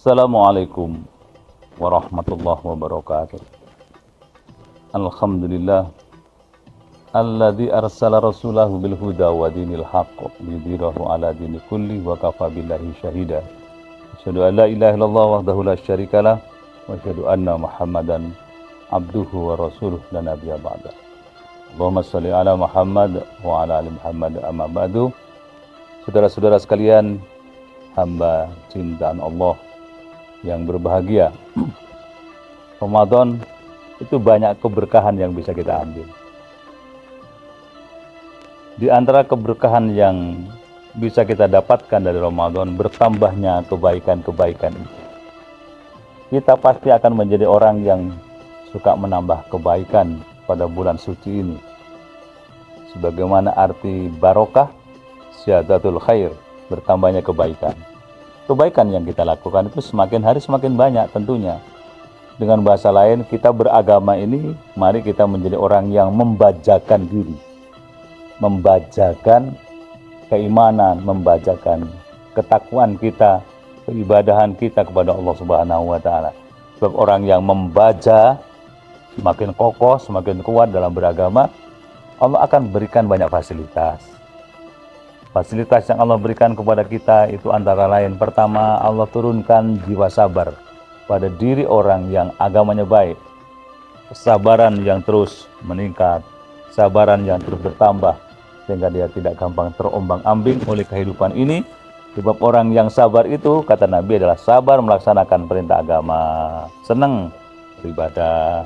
Assalamualaikum warahmatullahi wabarakatuh. Alhamdulillah alladzi arsala rasulahu bil huda wa dinil haqq liyudhhirahu ala dini kulli wa kafa billahi syahida. Asyhadu an la ilaha illallah wahdahu la syarikalah wa asyhadu anna Muhammadan abduhu wa rasuluh la nabiyya ba'da. Allahumma shalli ala Muhammad wa ala ali Muhammad amma ba'du. Saudara-saudara sekalian, hamba cintaan Allah yang berbahagia. Ramadan itu banyak keberkahan yang bisa kita ambil. Di antara keberkahan yang bisa kita dapatkan dari Ramadan, bertambahnya kebaikan-kebaikan itu. Kita pasti akan menjadi orang yang suka menambah kebaikan pada bulan suci ini. Sebagaimana arti barokah, syahadatul khair, bertambahnya kebaikan. Kebaikan yang kita lakukan itu semakin hari semakin banyak tentunya. Dengan bahasa lain, kita beragama ini, mari kita menjadi orang yang membajakan diri. Membajakan keimanan, membajakan ketakwaan kita, keibadahan kita kepada Allah Subhanahu wa taala. Sebab orang yang membaja semakin kokoh, semakin kuat dalam beragama, Allah akan berikan banyak fasilitas. Fasilitas yang Allah berikan kepada kita itu antara lain, pertama, Allah turunkan jiwa sabar pada diri orang yang agamanya baik. Kesabaran yang terus meningkat, kesabaran yang terus bertambah, sehingga dia tidak gampang terombang-ambing oleh kehidupan ini. Sebab orang yang sabar itu, kata Nabi, adalah sabar melaksanakan perintah agama, senang beribadah,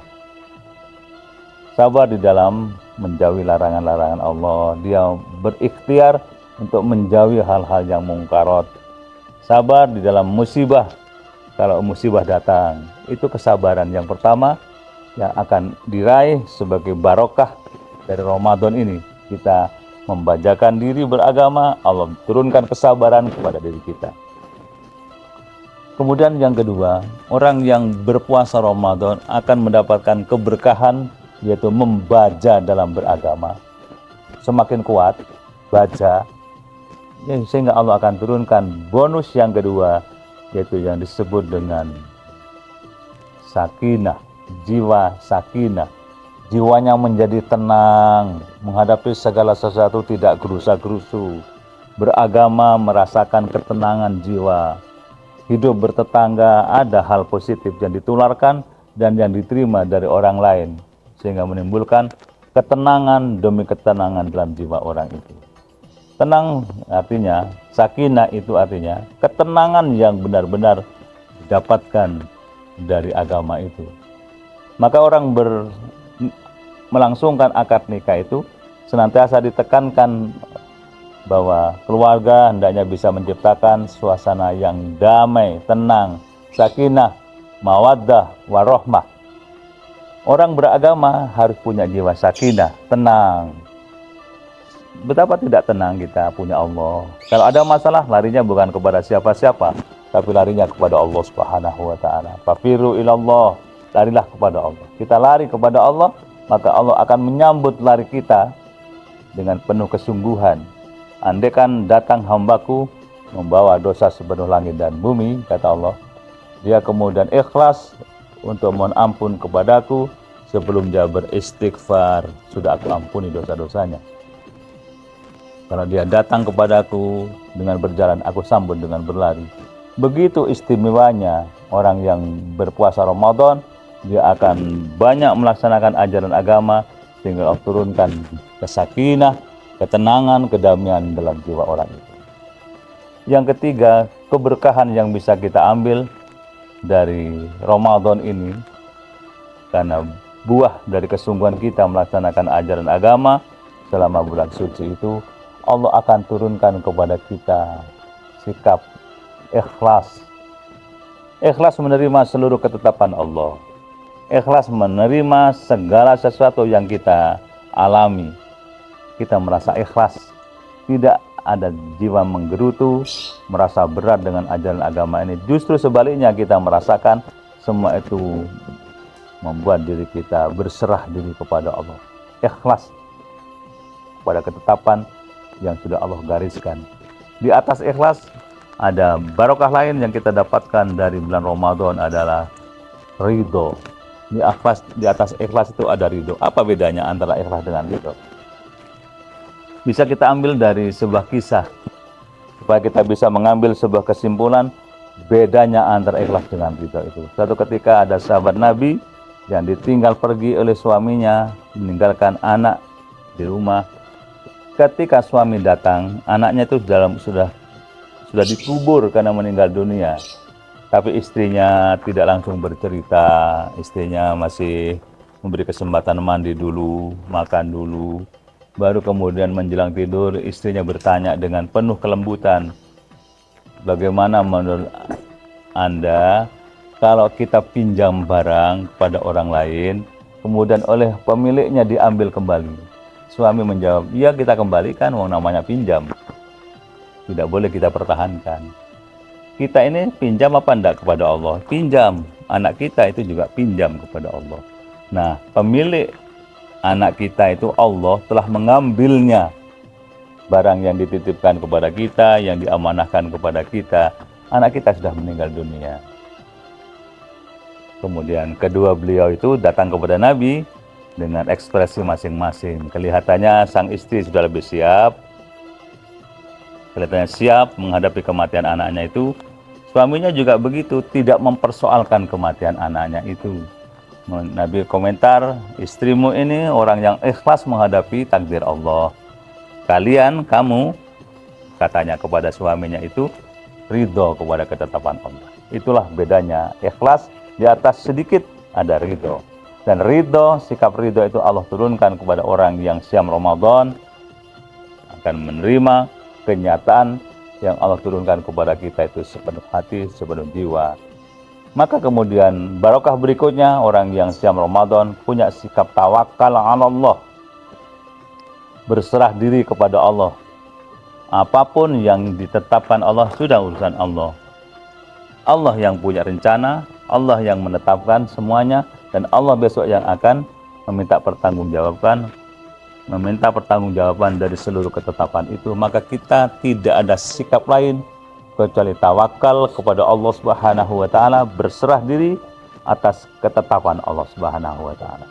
sabar di dalam menjauhi larangan-larangan Allah. Dia berikhtiar untuk menjauhi hal-hal yang mungkarat. Sabar di dalam musibah. Kalau musibah datang, itu kesabaran yang pertama yang akan diraih sebagai barokah dari Ramadan ini. Kita membajakan diri beragama, Allah turunkan kesabaran kepada diri kita. Kemudian yang kedua, orang yang berpuasa Ramadan akan mendapatkan keberkahan, yaitu membaja dalam beragama. Semakin kuat baja, sehingga Allah akan turunkan bonus yang kedua, yaitu yang disebut dengan sakinah, jiwa sakinah. Jiwanya menjadi tenang, menghadapi segala sesuatu tidak gerusa-gerusu. Beragama merasakan ketenangan jiwa. Hidup bertetangga ada hal positif yang ditularkan dan yang diterima dari orang lain, sehingga menimbulkan ketenangan demi ketenangan dalam jiwa orang itu. Tenang artinya, sakinah itu artinya ketenangan yang benar-benar didapatkan dari agama itu. Maka orang melangsungkan akad nikah itu senantiasa ditekankan bahwa keluarga hendaknya bisa menciptakan suasana yang damai, tenang, sakinah, mawaddah, warohmah. Orang beragama harus punya jiwa sakinah, tenang. Betapa tidak tenang kita punya Allah. Kalau ada masalah, larinya bukan kepada siapa-siapa, tapi larinya kepada Allah Subhanahu wa taala. Fafiru ilallah, larilah kepada Allah. Kita lari kepada Allah, maka Allah akan menyambut lari kita dengan penuh kesungguhan. Andaikan datang hambaku membawa dosa sepenuh langit dan bumi, kata Allah, dia kemudian ikhlas untuk mohon ampun kepadaku, sebelum dia beristighfar, sudah aku ampuni dosa-dosanya. Kalau dia datang kepadaku dengan berjalan, aku sambut dengan berlari. Begitu istimewanya orang yang berpuasa Ramadan, dia akan banyak melaksanakan ajaran agama, sehingga Allah turunkan kesakinah, ketenangan, kedamaian dalam jiwa orang itu. Yang ketiga, keberkahan yang bisa kita ambil dari Ramadan ini, karena buah dari kesungguhan kita melaksanakan ajaran agama selama bulan suci itu, Allah akan turunkan kepada kita sikap ikhlas. Ikhlas menerima seluruh ketetapan Allah. Ikhlas menerima segala sesuatu yang kita alami. Kita merasa ikhlas. Tidak ada jiwa menggerutu, merasa berat dengan ajaran agama ini. Justru sebaliknya, kita merasakan semua itu membuat diri kita berserah diri kepada Allah. Ikhlas pada ketetapan yang sudah Allah gariskan. Di atas ikhlas ada barokah lain yang kita dapatkan dari bulan Ramadan adalah ridho. Di atas ikhlas itu ada ridho. Apa bedanya antara ikhlas dengan ridho? Bisa kita ambil dari sebuah kisah supaya kita bisa mengambil sebuah kesimpulan bedanya antara ikhlas dengan ridho itu. Suatu ketika ada sahabat Nabi yang ditinggal pergi oleh suaminya, meninggalkan anak di rumah. Ketika suami datang, anaknya itu sudah dikubur karena meninggal dunia. Tapi istrinya tidak langsung bercerita, istrinya masih memberi kesempatan mandi dulu, makan dulu. Baru kemudian menjelang tidur, istrinya bertanya dengan penuh kelembutan, bagaimana menurut Anda kalau kita pinjam barang pada orang lain, kemudian oleh pemiliknya diambil kembali? Suami menjawab, ya kita kembalikan, wong namanya pinjam. Tidak boleh kita pertahankan. Kita ini pinjam apa enggak kepada Allah? Pinjam. Anak kita itu juga pinjam kepada Allah. Nah, pemilik anak kita itu Allah telah mengambilnya. Barang yang dititipkan kepada kita, yang diamanahkan kepada kita, anak kita sudah meninggal dunia. Kemudian kedua beliau itu datang kepada Nabi dengan ekspresi masing-masing. Kelihatannya sang istri sudah lebih siap. Kelihatannya siap menghadapi kematian anaknya itu. Suaminya juga begitu, tidak mempersoalkan kematian anaknya itu. Nabi komentar, istrimu ini orang yang ikhlas menghadapi takdir Allah. Kamu, katanya kepada suaminya itu, ridho kepada ketetapan Allah. Itulah bedanya, ikhlas di atas sedikit ada ridho. Dan ridho, sikap ridho itu Allah turunkan kepada orang yang siam Ramadan, akan menerima kenyataan yang Allah turunkan kepada kita itu sepenuh hati, sepenuh jiwa. Maka kemudian barokah berikutnya, orang yang siam Ramadan punya sikap tawakal ala Allah, berserah diri kepada Allah. Apapun yang ditetapkan Allah sudah urusan Allah. Allah yang punya rencana, Allah yang menetapkan semuanya, dan Allah besok yang akan meminta pertanggungjawaban dari seluruh ketetapan itu. Maka kita tidak ada sikap lain kecuali tawakal kepada Allah Subhanahu wa taala, berserah diri atas ketetapan Allah Subhanahu wa taala.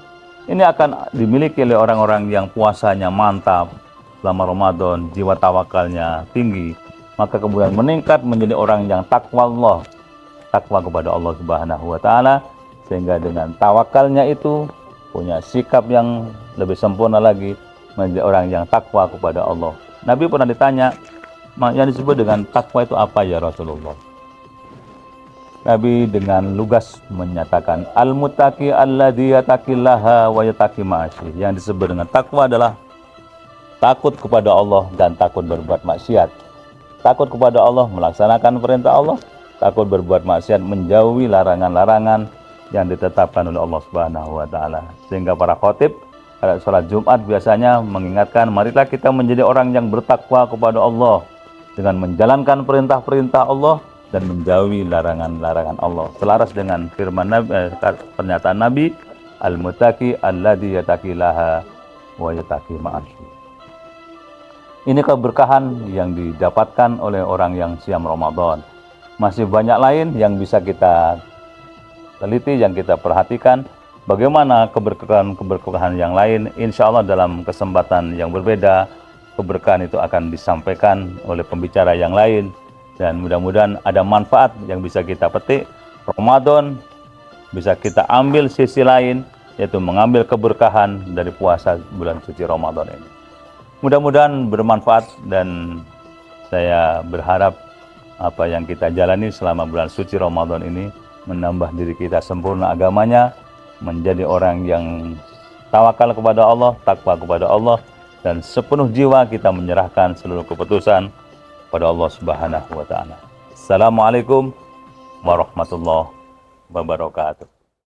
Ini akan dimiliki oleh orang-orang yang puasanya mantap selama Ramadan, jiwa tawakalnya tinggi, maka kemudian meningkat menjadi orang yang takwa kepada Allah Subhanahu wa taala, sehingga dengan tawakalnya itu punya sikap yang lebih sempurna lagi, menjadi orang yang takwa kepada Allah. Nabi pernah ditanya, yang disebut dengan takwa itu apa ya Rasulullah? Nabi dengan lugas menyatakan, al-muttaqi alladzi yattaqillaha wa yattaqi ma'asyi. Yang disebut dengan takwa adalah takut kepada Allah dan takut berbuat maksiat. Takut kepada Allah melaksanakan perintah Allah, takut berbuat maksiat menjauhi larangan-larangan yang ditetapkan oleh Allah Subhanahu wa taala. Sehingga para khatib pada sholat Jumat biasanya mengingatkan, marilah kita menjadi orang yang bertakwa kepada Allah dengan menjalankan perintah-perintah Allah dan menjauhi larangan-larangan Allah. Selaras dengan firman Nabi, pernyataan Nabi, al-muttaqi alladzi yattaqillaha wa yattaqi ma'asyi. Ini keberkahan yang didapatkan oleh orang yang siam Ramadan. Masih banyak lain yang bisa kita teliti, yang kita perhatikan. Bagaimana keberkahan yang lain, insya Allah dalam kesempatan yang berbeda, keberkahan itu akan disampaikan oleh pembicara yang lain. Dan mudah-mudahan ada manfaat yang bisa kita petik. Ramadan bisa kita ambil sisi lain, yaitu mengambil keberkahan dari puasa bulan suci Ramadan ini. Mudah-mudahan bermanfaat, dan saya berharap apa yang kita jalani selama bulan suci Ramadan ini menambah diri kita sempurna agamanya, menjadi orang yang tawakal kepada Allah, takwa kepada Allah, dan sepenuh jiwa kita menyerahkan seluruh keputusan pada Allah Subhanahu wa taala. Assalamualaikum warahmatullahi wabarakatuh.